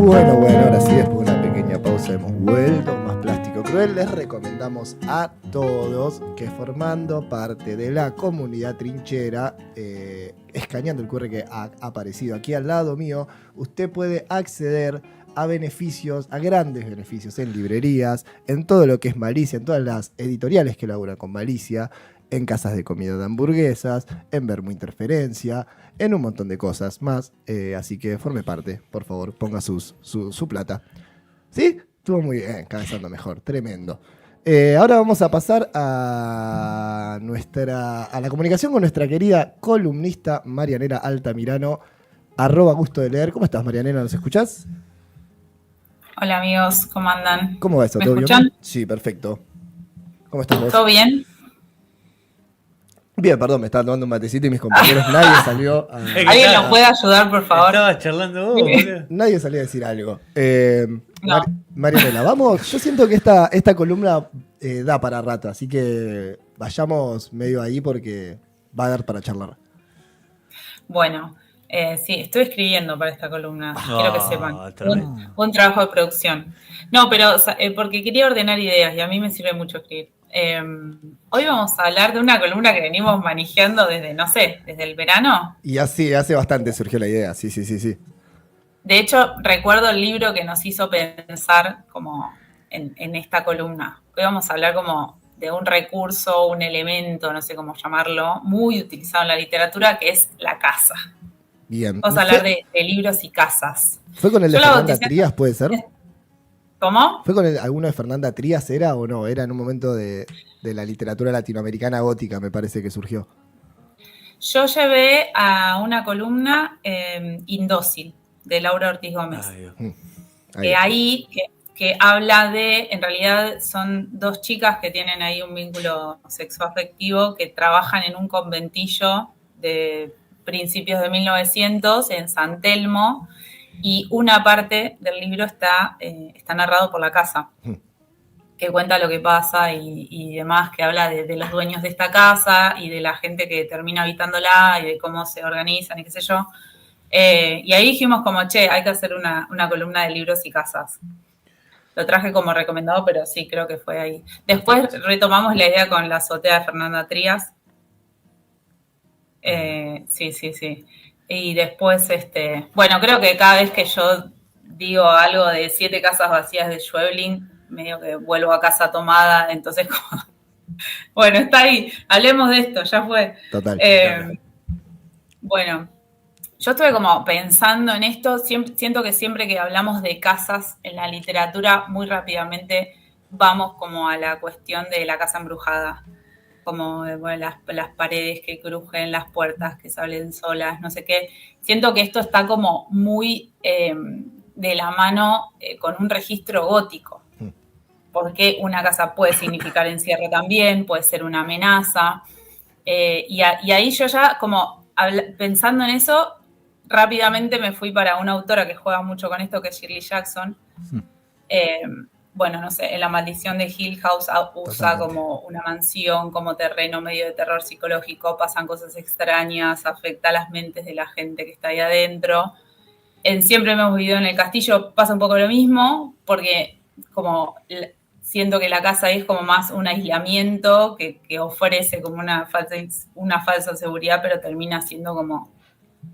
Bueno, ahora sí, después de una pequeña pausa hemos vuelto. Más Plástico Cruel. Les recomendamos a todos que, formando parte de la comunidad trinchera, escaneando el QR que ha aparecido aquí al lado mío, usted puede acceder a beneficios, a grandes beneficios en librerías, en todo lo que es Malicia, en todas las editoriales que laburan con Malicia, en casas de comida de hamburguesas, en Vermo Interferencia, en un montón de cosas más. Así que forme parte, por favor, ponga su plata. ¿Sí? Estuvo muy bien, cabezando mejor, tremendo. Ahora vamos a pasar a la comunicación con nuestra querida columnista Marianela Altamirano, @gusto de leer. ¿Cómo estás, Marianela? ¿Nos escuchás? Hola amigos, ¿cómo andan? ¿Cómo va eso? ¿Me ¿Todo escuchan? bien? Sí, perfecto. ¿Cómo estás vos? ¿Todo bien? Bien, perdón, me estaba tomando un matecito y mis compañeros, nadie salió a... ¿Alguien nos puede ayudar, por favor? Estabas charlando vos, boludo. Nadie salió a decir algo. No. Marianela, vamos. Yo siento que esta columna da para rato, así que vayamos medio ahí porque va a dar para charlar. Bueno, sí, estoy escribiendo para esta columna, quiero que sepan. Un trabajo de producción. No, pero porque quería ordenar ideas y a mí me sirve mucho escribir. Hoy vamos a hablar de una columna que venimos manejando desde, no sé, desde el verano. Y así, hace bastante surgió la idea, sí. De hecho, recuerdo el libro que nos hizo pensar como en esta columna. Hoy vamos a hablar como de un recurso, un elemento, no sé cómo llamarlo, muy utilizado en la literatura, que es la casa. Bien. Vamos a hablar de libros y casas. ¿Fue con el de Fernanda Trías, puede ser? ¿Cómo? ¿Fue con alguno de Fernanda Trías, era o no? Era en un momento de la literatura latinoamericana gótica, me parece que surgió. Yo llevé a una columna Indócil, de Laura Ortiz Gómez. Que habla de, en realidad son dos chicas que tienen ahí un vínculo sexoafectivo, que trabajan en un conventillo de principios de 1900 en San Telmo, y una parte del libro está narrado por la casa, que cuenta lo que pasa y demás, que habla de los dueños de esta casa y de la gente que termina habitándola y de cómo se organizan y qué sé yo. Y ahí dijimos como, che, hay que hacer una columna de libros y casas. Lo traje como recomendado, pero sí, creo que fue ahí. Después retomamos la idea con la azotea de Fernanda Trías. Sí. Y después, bueno, creo que cada vez que yo digo algo de 7 casas vacías de Schweblin, medio que vuelvo a casa tomada, entonces como... Bueno, está ahí, hablemos de esto, ya fue. Total. Bueno, yo estuve como pensando en esto, siento que siempre que hablamos de casas en la literatura, muy rápidamente vamos como a la cuestión de la casa embrujada, como bueno, las paredes que crujen, las puertas que salen solas, no sé qué. Siento que esto está como muy de la mano con un registro gótico, porque una casa puede significar encierro también, puede ser una amenaza, y ahí yo ya como pensando en eso, rápidamente me fui para una autora que juega mucho con esto, que es Shirley Jackson. Bueno, no sé, en La maldición de Hill House usa como una mansión, como terreno medio de terror psicológico, pasan cosas extrañas, afecta a las mentes de la gente que está ahí adentro. En Siempre hemos vivido en el castillo pasa un poco lo mismo, porque como siento que la casa ahí es como más un aislamiento que ofrece como una falsa seguridad, pero termina siendo como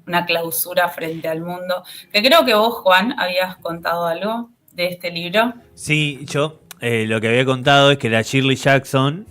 una clausura frente al mundo. Que creo que vos, Juan, habías contado algo de este libro. Sí, yo lo que había contado es que la Shirley Jackson,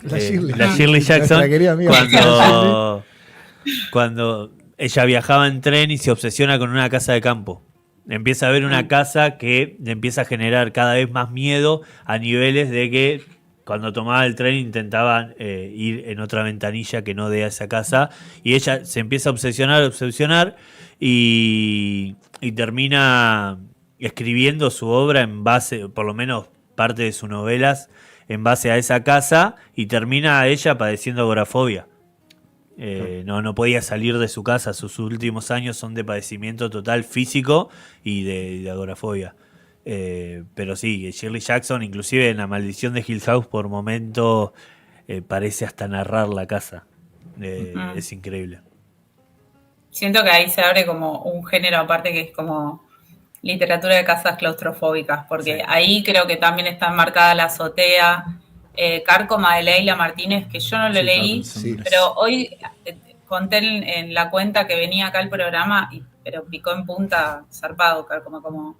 cuando ella viajaba en tren y se obsesiona con una casa de campo, empieza a ver una casa que le empieza a generar cada vez más miedo a niveles de que cuando tomaba el tren intentaba ir en otra ventanilla que no dé a esa casa, y ella se empieza a obsesionar y termina escribiendo su obra en base, por lo menos parte de sus novelas, en base a esa casa, y termina ella padeciendo agorafobia. No podía salir de su casa. Sus últimos años son de padecimiento total físico y de agorafobia. Pero sí, Shirley Jackson, inclusive en La maldición de Hill House, por momento parece hasta narrar la casa. Es increíble. Siento que ahí se abre como un género aparte que es como literatura de casas claustrofóbicas, porque Sí. ahí creo que también está enmarcada La azotea, Cárcoma de Leila Martínez, que yo no lo Sí, estaba leí, pensando en Sí. eso. pero hoy conté en la cuenta que venía acá el programa, pero picó en punta zarpado, Cárcoma, como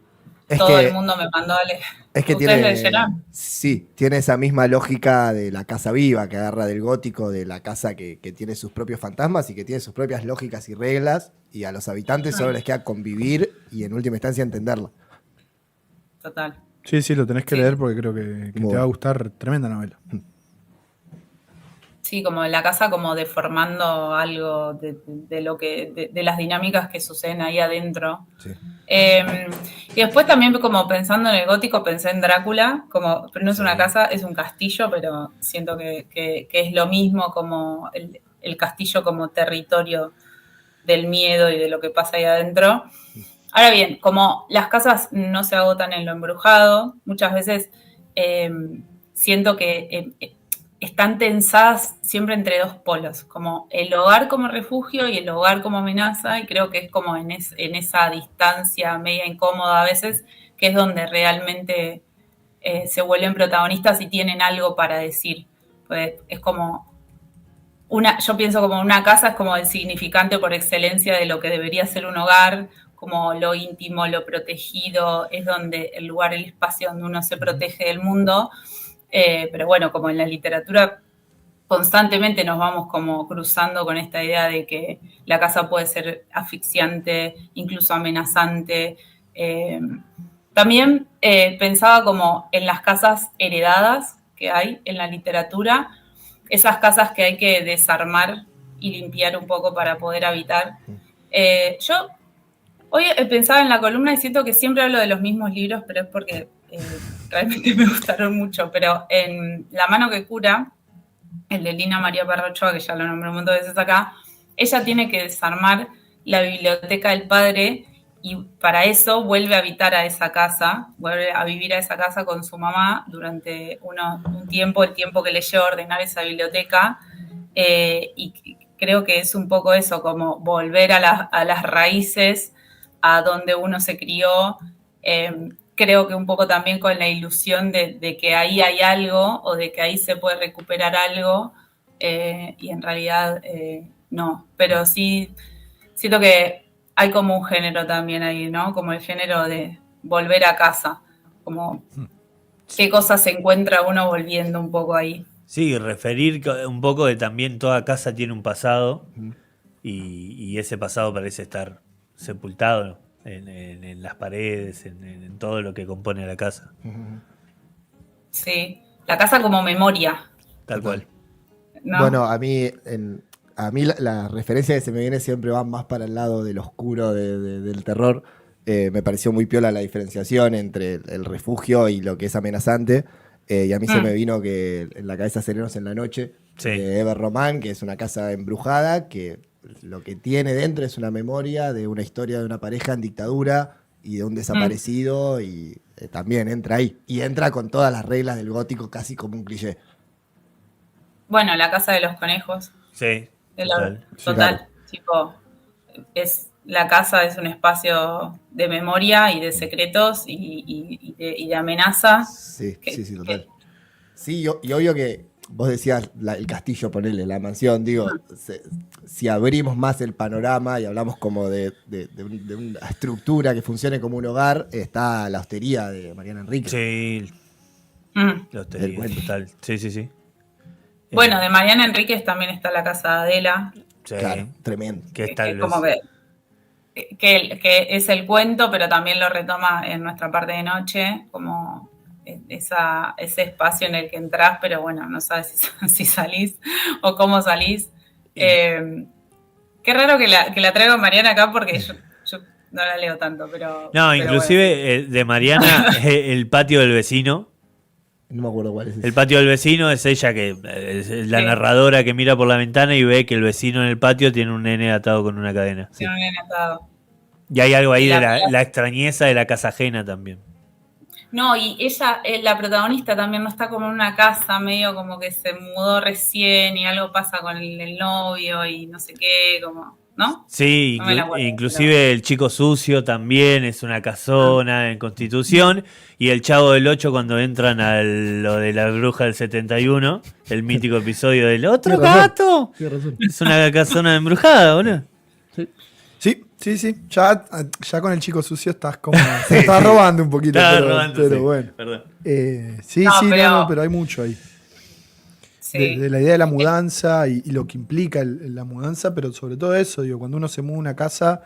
Es todo el que, mundo me mandó a leer. es que ¿Ustedes tiene, leyeron? sí, tiene esa misma lógica de la casa viva que agarra del gótico, de la casa que tiene sus propios fantasmas y que tiene sus propias lógicas y reglas, y a los habitantes solo les queda convivir y en última instancia entenderla. Total. Sí, lo tenés que Sí. leer porque creo que te Bueno. va a gustar. Tremenda novela. Sí, como en la casa, como deformando algo de lo que, de las dinámicas que suceden ahí adentro. Sí. Y después también como pensando en el gótico, pensé en Drácula, como, pero no es Sí. una casa, es un castillo, pero siento que es lo mismo como el castillo como territorio del miedo y de lo que pasa ahí adentro. Ahora bien, como las casas no se agotan en lo embrujado, muchas veces siento que están tensadas siempre entre dos polos, como el hogar como refugio y el hogar como amenaza, y creo que es como en esa distancia media incómoda a veces, que es donde realmente se vuelven protagonistas y tienen algo para decir. Pues es como yo pienso como una casa es como el significante por excelencia de lo que debería ser un hogar, como lo íntimo, lo protegido, es donde el lugar, el espacio donde uno se protege del mundo. Pero bueno, como en la literatura constantemente nos vamos como cruzando con esta idea de que la casa puede ser asfixiante, incluso amenazante. También pensaba como en las casas heredadas que hay en la literatura, esas casas que hay que desarmar y limpiar un poco para poder habitar. Yo hoy pensaba en la columna y siento que siempre hablo de los mismos libros, pero es porque realmente me gustaron mucho. Pero en La mano que cura, el de Lina María Parrochoa, que ya lo nombré un montón de veces acá, ella tiene que desarmar la biblioteca del padre y para eso vuelve a habitar a esa casa, vuelve a vivir a esa casa con su mamá durante un tiempo, el tiempo que le lleva a ordenar esa biblioteca, y creo que es un poco eso, como volver a las raíces, a donde uno se crió, creo que un poco también con la ilusión de que ahí hay algo o de que ahí se puede recuperar algo, y en realidad no, pero sí siento que hay como un género también ahí, ¿no? Como el género de volver a casa, como qué cosas se encuentra uno volviendo un poco ahí. Sí, referir un poco de también toda casa tiene un pasado y ese pasado parece estar sepultado en las paredes, en todo lo que compone la casa. Sí, la casa como memoria, Tal cual. ¿no? Bueno, a mí la referencia que se me viene siempre va más para el lado del oscuro del terror. Me pareció muy piola la diferenciación entre el refugio y lo que es amenazante. Y a mí se me vino que en la cabeza Serenos en la Noche, Sí. de Eber Román, que es una casa embrujada, que lo que tiene dentro es una memoria de una historia de una pareja en dictadura y de un desaparecido, y también entra ahí. Y entra con todas las reglas del gótico, casi como un cliché. Bueno, la casa de los conejos. Sí, Total. Claro. Tipo, la casa es un espacio de memoria y de secretos y de amenaza. Sí, Que- sí, total. Sí, y obvio que vos decías el castillo, ponele, la mansión, digo, si abrimos más el panorama y hablamos como de una estructura que funcione como un hogar, está la hostería de Mariana Enríquez. sí, Mm. lo Del cuento. total. Sí, sí, sí. Bueno, de Mariana Enríquez también está la casa de Adela, Sí, Claro, tremendo. que es tal vez. como que es el cuento, pero también lo retoma en Nuestra parte de noche, como ese espacio en el que entrás, pero bueno, no sabes si salís o cómo salís. Qué raro que la traigo Mariana acá porque yo no la leo tanto, pero... No, pero inclusive bueno. de Mariana, el patio del vecino. No me acuerdo cuál es ese. El patio del vecino es ella que es la Sí. narradora que mira por la ventana y ve que el vecino en el patio tiene un nene atado con una cadena. Tiene un nene atado. Y hay algo ahí Y de la- la extrañeza de la casa ajena también. No, y ella, la protagonista también no está como en una casa, medio como que se mudó recién y algo pasa con el novio y no sé qué, como ¿no? Sí, No me la acuerdo, inclusive el chico sucio también es una casona en Constitución. Y el Chavo del 8 cuando entran a lo de la bruja del 71, el mítico episodio del otro Tienes razón. gato. Tienes razón. Es una casona embrujada, boludo. Sí. Ya con el chico sucio estás como. Se está robando un poquito, Estaba pero, robando, pero sí, bueno. perdón. Pero Pero hay mucho ahí. sí. De la idea de la mudanza y lo que implica la mudanza, pero sobre todo eso, digo, cuando uno se muda a una casa,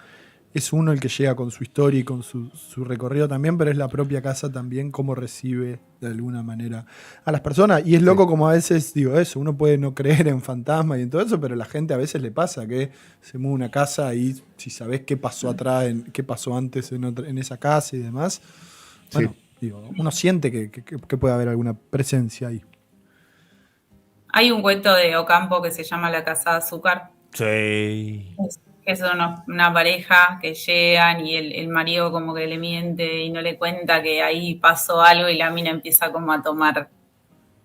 es uno el que llega con su historia y con su recorrido también, pero es la propia casa también cómo recibe de alguna manera a las personas. Y es loco como a veces, digo eso, uno puede no creer en fantasmas y en todo eso, pero a la gente a veces le pasa que se muda a una casa y si sabés qué pasó atrás, qué pasó antes en esa casa y demás, bueno, digo, uno siente que puede haber alguna presencia ahí. Hay un cuento de Ocampo que se llama La Casa de Azúcar. Sí. Es una pareja que llegan y el marido como que le miente y no le cuenta que ahí pasó algo y la mina empieza como a tomar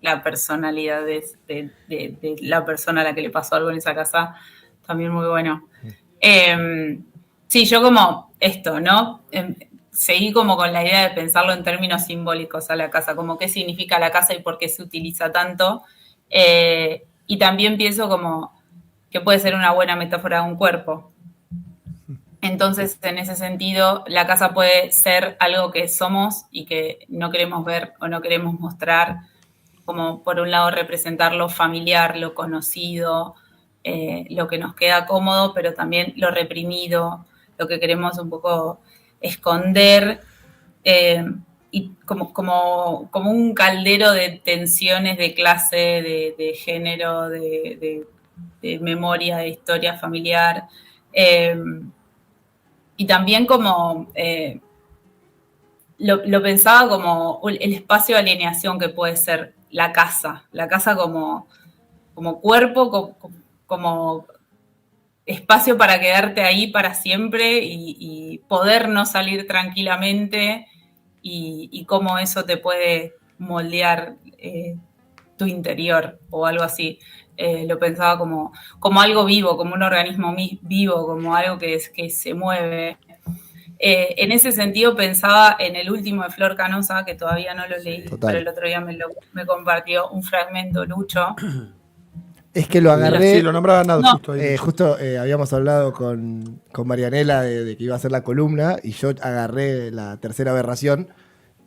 la personalidad de la persona a la que le pasó algo en esa casa. También muy bueno. Sí, yo como esto, ¿no? Seguí como con la idea de pensarlo en términos simbólicos a la casa, como qué significa la casa y por qué se utiliza tanto. Y también pienso como que puede ser una buena metáfora de un cuerpo. Entonces, en ese sentido, la casa puede ser algo que somos y que no queremos ver o no queremos mostrar, como por un lado representar lo familiar, lo conocido, lo que nos queda cómodo, pero también lo reprimido, lo que queremos un poco esconder, y como un caldero de tensiones de clase, de género, de memoria, de historia familiar, y también como lo pensaba como el espacio de alineación que puede ser la casa como cuerpo, como espacio para quedarte ahí para siempre y poder no salir tranquilamente y cómo eso te puede moldear tu interior o algo así. Lo pensaba como algo vivo, como un organismo vivo, como algo que se mueve. En ese sentido pensaba en el último de Flor Canosa, que todavía no lo leí, Total. pero el otro día me compartió un fragmento, Lucho. Es que lo agarré. Sí, lo nombraba nada No. justo ahí. Justo habíamos hablado con Marianela de que iba a hacer la columna y yo agarré la tercera aberración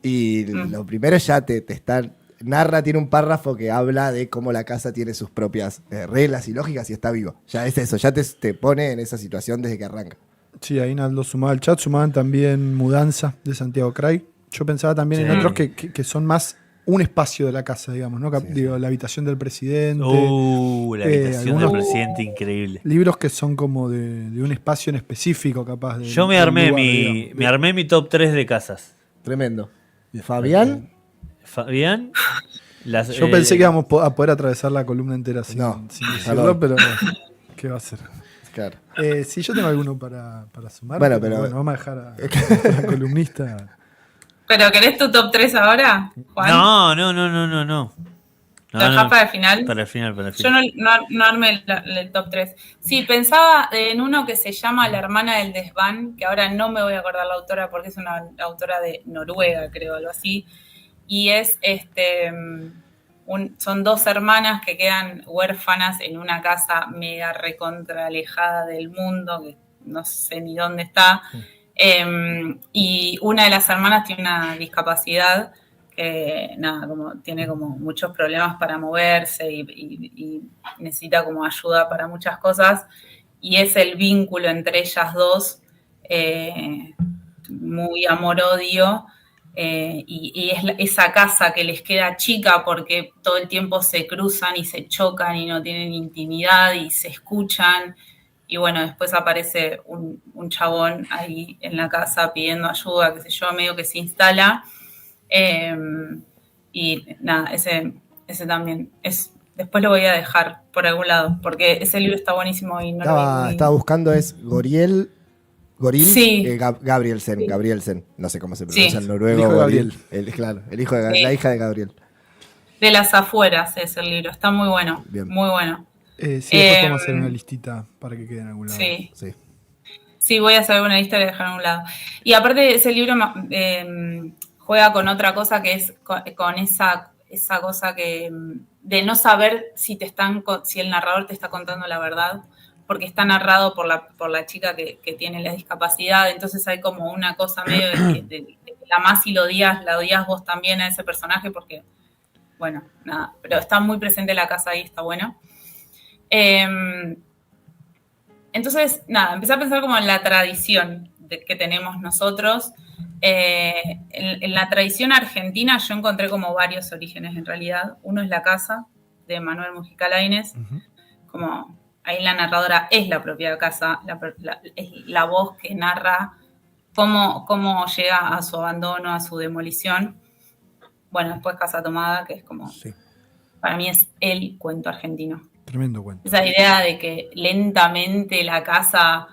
y lo primero ya te está... Narra, tiene un párrafo que habla de cómo la casa tiene sus propias reglas y lógicas y está vivo. Ya es eso, ya te pone en esa situación desde que arranca. Sí, ahí Naldo sumaba el chat, sumaban también Mudanza de Santiago Cray. Yo pensaba también en otros que son más un espacio de la casa, digamos, ¿no? Sí. Digo, la habitación del presidente. La habitación del algunos- presidente, increíble. Libros que son como de un espacio en específico, capaz de. Yo me del armé lugar, mi, digamos. me armé mi top 3 de casas. Tremendo. Fabián, Fabián. Yo pensé que íbamos a poder atravesar la columna entera sin decirlo, perdón. pero ¿qué va a ser? claro. Sí, yo tengo alguno para sumar. Bueno, pero- vamos a dejar a la columnista. ¿Pero querés tu top 3 ahora, Juan? No. ¿Lo dejás para el final? Para el final. Yo no armé el top 3. Sí, pensaba en uno que se llama La hermana del desván, que ahora no me voy a acordar la autora porque es una autora de Noruega, creo, algo así. Y es son dos hermanas que quedan huérfanas en una casa mega recontra alejada del mundo, que no sé ni dónde está. Y una de las hermanas tiene una discapacidad que tiene como muchos problemas para moverse y necesita como ayuda para muchas cosas, y es el vínculo entre ellas dos, muy amor-odio, y es esa casa que les queda chica porque todo el tiempo se cruzan y se chocan y no tienen intimidad y se escuchan. Y bueno, después aparece un chabón ahí en la casa pidiendo ayuda, qué sé yo, medio que se instala. Y nada, ese también es. Después lo voy a dejar por algún lado, porque ese libro está buenísimo y no lo vi. Estaba buscando, es Goril, Sí. Gabrielsen, no sé cómo se pronuncia Sí. en noruego. El hijo de Goril. Claro, el hijo de Sí. la hija de Gabriel. De las afueras es el libro, está muy bueno, Bien. muy bueno. Sí, después podemos hacer una listita para que quede en algún lado. Sí. Sí. Sí, voy a hacer una lista y dejar a un lado. Y aparte ese libro juega con otra cosa que es con esa cosa que de no saber si el narrador te está contando la verdad, porque está narrado por la chica que tiene la discapacidad. Entonces hay como una cosa medio de que la amás y la odias vos también a ese personaje, porque, bueno, nada, pero está muy presente la casa ahí, está bueno. Entonces, nada, empecé a pensar como en la tradición que tenemos nosotros. En la tradición argentina yo encontré como varios orígenes en realidad. Uno es la casa de Manuel Mujica Lainez, como ahí la narradora es la propia casa, es la voz que narra cómo llega a su abandono, a su demolición. Bueno, después Casa Tomada, que es como, para mí es el cuento argentino. Tremendo cuento. Esa idea de que lentamente la casa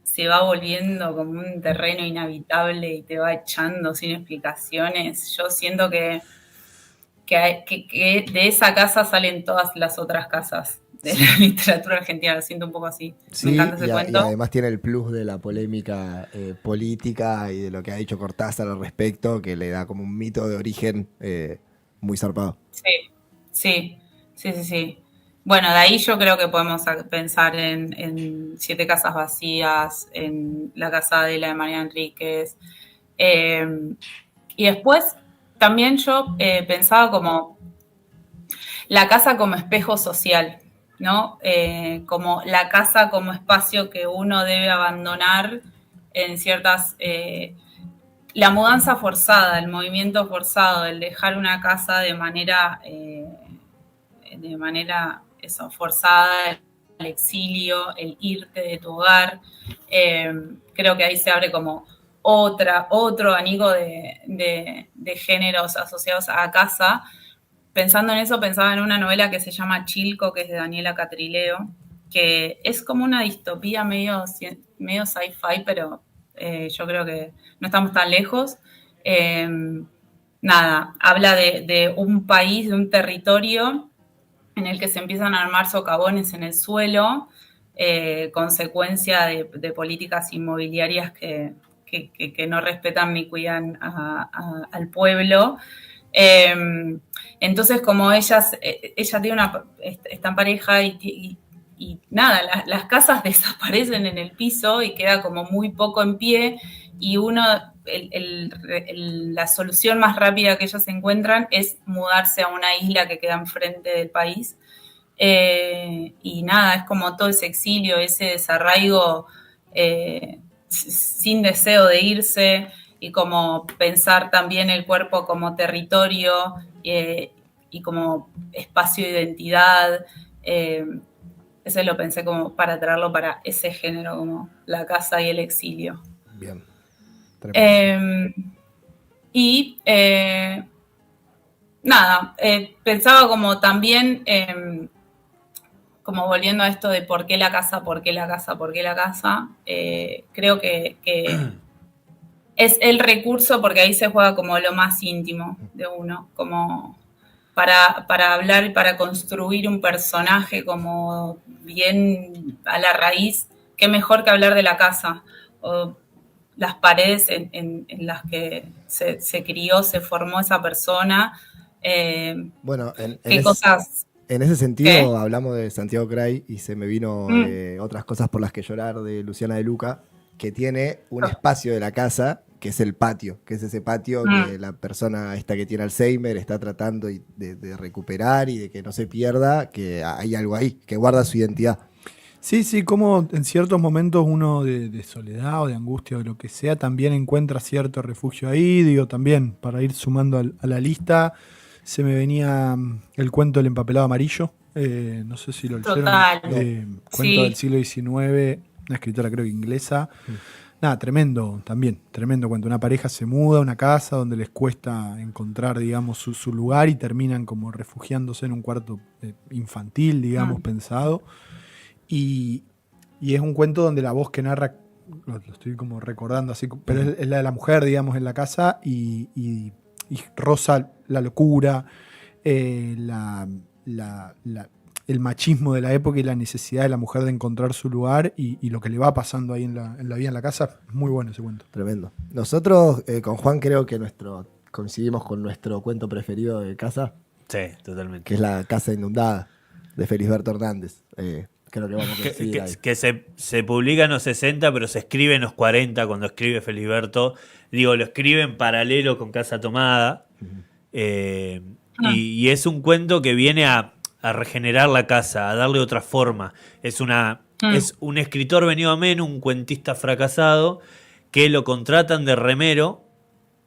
se va volviendo como un terreno inhabitable y te va echando sin explicaciones. Yo siento que de esa casa salen todas las otras casas de la literatura argentina. Lo siento un poco así. Sí, me encanta ese cuento. Y además tiene el plus de la polémica política y de lo que ha dicho Cortázar al respecto, que le da como un mito de origen muy zarpado. Sí. Bueno, de ahí yo creo que podemos pensar en Siete casas vacías, en La casa de la de María Enríquez. Y después también yo pensaba como la casa como espejo social, ¿no? Como la casa como espacio que uno debe abandonar en ciertas... la mudanza forzada, el movimiento forzado, el dejar una casa de manera forzada, el exilio, el irte de tu hogar. Creo que ahí se abre como otro abanico de géneros asociados a casa. Pensando en eso, pensaba en una novela que se llama Chilco, que es de Daniela Catrileo, que es como una distopía medio sci-fi, pero yo creo que no estamos tan lejos. Nada, habla de un país, de un territorio en el que se empiezan a armar socavones en el suelo, consecuencia de políticas inmobiliarias que no respetan ni cuidan al pueblo. Entonces, como ella tiene está en pareja y nada, las casas desaparecen en el piso y queda como muy poco en pie, y la solución más rápida que ellos encuentran es mudarse a una isla que queda enfrente del país. Y nada, es como todo ese exilio, ese desarraigo sin deseo de irse, y como pensar también el cuerpo como territorio y como espacio de identidad. Ese lo pensé como para traerlo para ese género, como la casa y el exilio. Bien. Nada, pensaba como también, como volviendo a esto de por qué la casa, creo que es el recurso porque ahí se juega como lo más íntimo de uno, como para hablar y para construir un personaje como bien a la raíz. Qué mejor que hablar de la casa o las paredes en las que se crió, se formó esa persona. Bueno, cosas... En ese sentido, ¿Qué? hablamos de Santiago Cray y se me vino Otras cosas por las que llorar, de Luciana de Luca, que tiene un espacio de la casa que es el patio, que es ese patio que la persona esta que tiene Alzheimer está tratando de recuperar y de que no se pierda, que hay algo ahí, que guarda su identidad. Sí, como en ciertos momentos uno de soledad o de angustia o de lo que sea también encuentra cierto refugio ahí. Digo, también para ir sumando a la lista, se me venía el cuento El empapelado amarillo, no sé si lo leyeron. Total. Cuento del siglo XIX, una escritora creo que inglesa. Nada, tremendo cuento. Una pareja se muda a una casa donde les cuesta encontrar, digamos, su lugar y terminan como refugiándose en un cuarto infantil, digamos, pensado. Y es un cuento donde la voz que narra, lo estoy como recordando así, pero es la de la mujer, digamos, en la casa y roza la locura, el machismo de la época y la necesidad de la mujer de encontrar su lugar y lo que le va pasando ahí en la vida en la casa. Es muy bueno ese cuento. Tremendo. Nosotros con Juan creo que coincidimos con nuestro cuento preferido de casa, Sí, totalmente. que es La casa inundada, de Felisberto Hernández. Creo que vamos a coincidir ahí. Que se publica en los 60, pero se escribe en los 40 cuando escribe Felisberto. Digo, lo escribe en paralelo con Casa Tomada. Y es un cuento que viene a regenerar la casa, a darle otra forma. Es un escritor venido a menos, un cuentista fracasado, que lo contratan de remero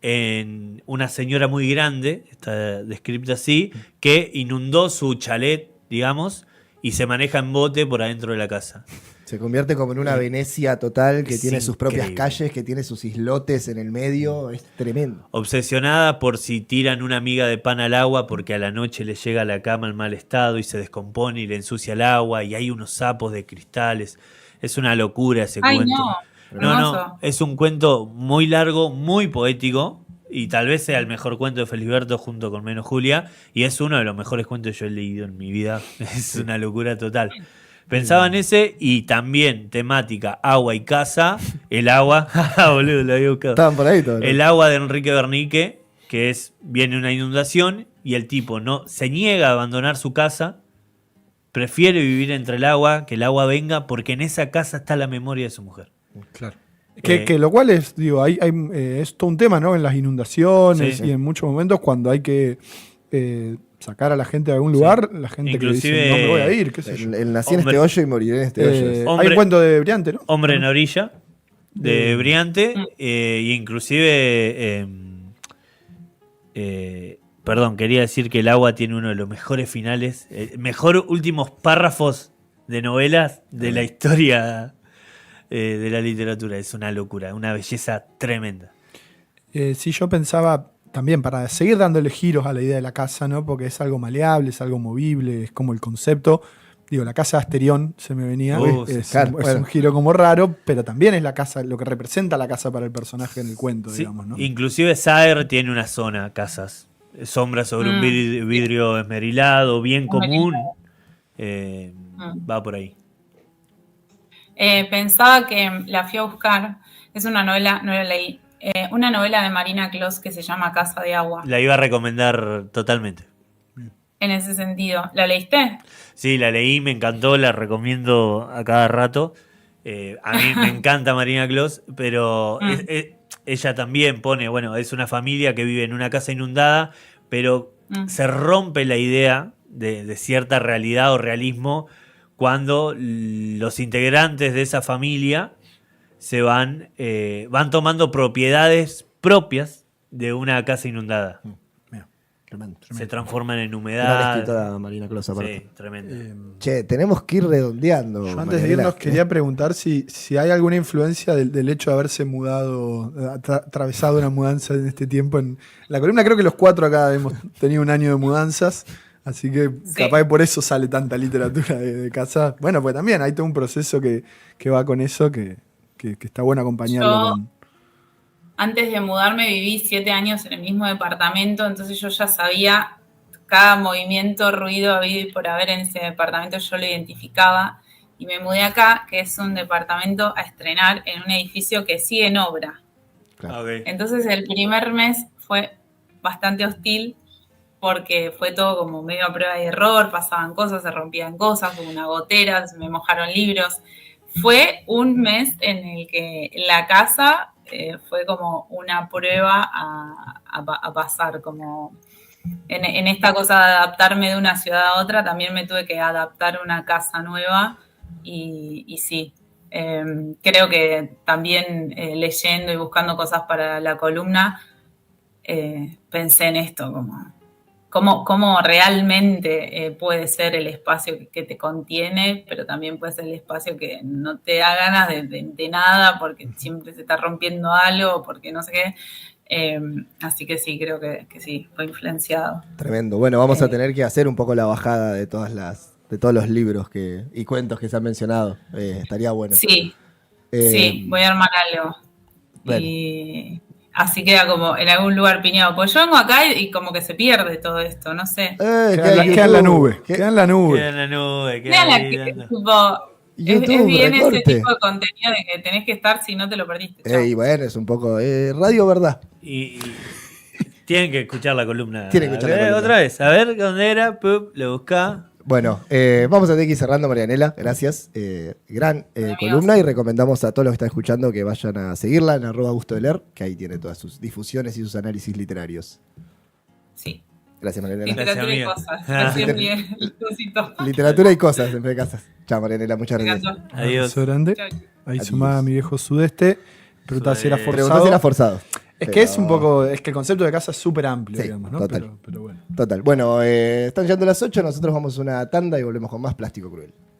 en una señora muy grande, está descrita así, que inundó su chalet, digamos, y se maneja en bote por adentro de la casa. Se convierte como en una Venecia total que Es tiene sus propias increíble. calles, que tiene sus islotes en el medio. Es tremendo. Obsesionada por si tiran una miga de pan al agua porque a la noche le llega a la cama en mal estado y se descompone y le ensucia el agua y hay unos sapos de cristales. Es una locura ese Ay, cuento. no. No, Hermoso. es un cuento muy largo, muy poético y tal vez sea el mejor cuento de Felisberto junto con Menos Julia y es uno de los mejores cuentos que yo he leído en mi vida. Es una locura total. Pensaba en ese y también temática agua y casa. El agua, boludo, lo había buscado. Estaban por ahí todos. El agua de Enrique Bernique, que viene una inundación y el tipo no se niega a abandonar su casa, prefiere vivir entre el agua, que el agua venga, porque en esa casa está la memoria de su mujer. Claro. Que lo cual es, digo, es todo un tema, ¿no? En las inundaciones Sí. y en muchos momentos cuando hay que sacar a la gente de algún lugar, la gente Inclusive, que dice, no me voy a ir, qué sé yo. Nací en Hombre. este hoyo y moriré en este hoyo. Hombre. Hay un cuento de Briante, ¿no? Hombre en orilla, de Briante, y inclusive... perdón, quería decir que El agua tiene uno de los mejores finales, mejor últimos párrafos de novelas de la historia de la literatura. Es una locura, una belleza tremenda. Sí, yo pensaba también para seguir dándole giros a la idea de la casa, ¿no? Porque es algo maleable, es algo movible, es como el concepto. Digo, la casa de Asterión se me venía. Sí, Es claro, bueno. un giro como raro, pero también es la casa, lo que representa la casa para el personaje en el cuento, Sí, digamos, ¿no? inclusive Saer tiene una zona, casas, sombra sobre un vidrio esmerilado, bien común. Va por ahí. Pensaba que la fui a buscar. Es una novela, no la leí. Una novela de Marina Clos que se llama Casa de Agua. La iba a recomendar totalmente. En ese sentido. ¿La leíste? Sí, la leí, me encantó, la recomiendo a cada rato. A mí me encanta Marina Clos, pero ella también pone, bueno, es una familia que vive en una casa inundada, pero se rompe la idea de cierta realidad o realismo cuando los integrantes de esa familia se van tomando propiedades propias de una casa inundada. Tremendo. Se transforman en Gran humedad. escritora Marina Clos, aparte. Sí, tremendo. Che, tenemos que ir redondeando. Yo antes de Marianela. irnos quería preguntar si hay alguna influencia del hecho de haberse mudado, atravesado una mudanza en este tiempo. En la columna creo que los cuatro acá hemos tenido un año de mudanzas, así que Sí. capaz que por eso sale tanta literatura de casa. Bueno, pues también hay todo un proceso que va con eso que está bueno acompañarlo Yo- con... Antes de mudarme viví 7 años en el mismo departamento, entonces yo ya sabía cada movimiento, ruido habido y por haber en ese departamento, yo lo identificaba. Y me mudé acá, que es un departamento a estrenar en un edificio que sigue en obra. Claro. Ok. Entonces el primer mes fue bastante hostil porque fue todo como medio a prueba y error, pasaban cosas, se rompían cosas, hubo una gotera, se me mojaron libros. Fue un mes en el que la casa fue como una prueba a pasar, como en esta cosa de adaptarme de una ciudad a otra, también me tuve que adaptar a una casa nueva y sí, creo que también leyendo y buscando cosas para la columna, pensé en esto, cómo realmente puede ser el espacio que te contiene, pero también puede ser el espacio que no te da ganas de nada porque siempre se está rompiendo algo, porque no sé qué. Así que sí, creo que sí, fue influenciado. Tremendo. Bueno, vamos a tener que hacer un poco la bajada de todos los libros y cuentos que se han mencionado. Estaría bueno. Sí, Eh, sí, voy a armar algo. bueno. Y así queda como en algún lugar piñado. Pues yo vengo acá y como que se pierde todo esto, no sé. Queda en la nube. Queda en la nube. Queda en la nube, queda Vean la ahí que- dando. tipo, YouTube, es bien ese recorte. tipo de contenido de que tenés que estar si no te lo perdiste. Chao. Y bueno, es un poco radio verdad. Y tienen que escuchar la columna. Tienen que escuchar la columna. Otra vez, a ver dónde era, pup, lo buscá. Bueno, vamos a tener que ir cerrando, Marianela. Gracias. Gran columna y recomendamos a todos los que están escuchando que vayan a seguirla en @gusto_de_leer, que ahí tiene todas sus difusiones y sus análisis literarios. Sí. Gracias, Marianela. Literatura y amiga. cosas. Ah. Recién vi el cosito. Literatura y cosas, entre casas. Chao, Marianela, muchas Me gracias. encantó. Adiós. Abrazo grande. Chau. Ahí Adiós. sumaba mi viejo sudeste. Preguntaba si era Sudeste. Preguntás forzado. si era forzado. Es Pero- que es un poco. Es que el concepto de casa es súper amplio, Sí, digamos, ¿no? total. Pero bueno. Total. Bueno, están llegando las 8, nosotros vamos a una tanda y volvemos con más Plástico Cruel.